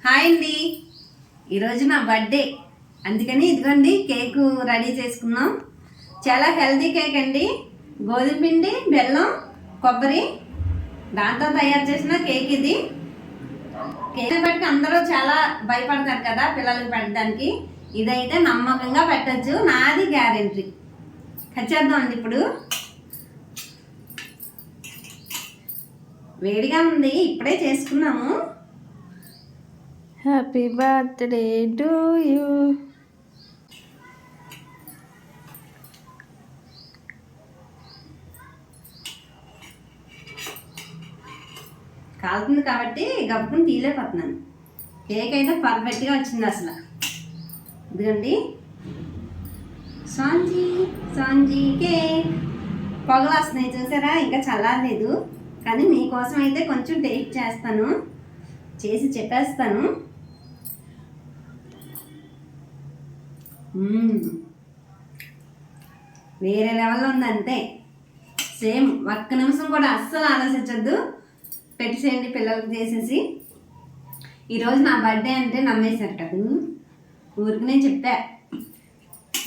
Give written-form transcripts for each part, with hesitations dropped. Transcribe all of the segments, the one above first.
Hi అండి. ఈరోజు నా బర్త్డే, అందుకని ఇదిగోండి కేకు రెడీ చేసుకున్నాం. చాలా హెల్తీ కేక్ అండి. గోధుమ పిండి, బెల్లం, కొబ్బరి దాంతో తయారు చేసిన కేక్ ఇది. కేక్ బట్టి అందరూ చాలా భయపడతారు కదా పిల్లలకి పెట్టడానికి. ఇదైతే నమ్మకంగా పెట్టచ్చు, నాది గ్యారెంటీ. కచ్చేద్దాం అండి. ఇప్పుడు వేడిగా ఉంది, ఇప్పుడే చేసుకున్నాము. Happy birthday to you. కాలుతుంది కాబట్టి గబ్బుని తీయలేకపోతున్నాను. కేక్ అయితే పర్ఫెక్ట్గా వచ్చింది అసలు. ఇదిగోండి సాంజీ సాంజీ కేక్. పొగలు వస్తున్నాయి చూసారా, ఇంకా చల్లారలేదు. కానీ మీకోసం అయితే కొంచెం టేస్ట్ చేస్తాను, చేసి చెప్పేస్తాను. వేరే లెవెల్లో ఉంది అంతే. సేమ్ ఒక్క నిమిషం కూడా అస్సలు ఆలోచించద్దు, పెట్టేసేయండి పిల్లలకి చేసేసి. ఈరోజు నా బర్త్డే అంటే నమ్మేశారు కదా, ఊరికి నేను చెప్పా.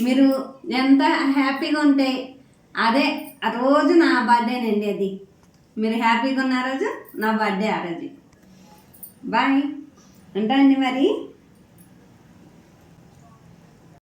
మీరు ఎంత హ్యాపీగా ఉంటే అదే ఆ రోజు నా బర్త్డేనండి. అది మీరు హ్యాపీగా ఉన్న రోజు నా బర్త్డే ఆ రోజు. బాయ్, ఉంటానండి మరి.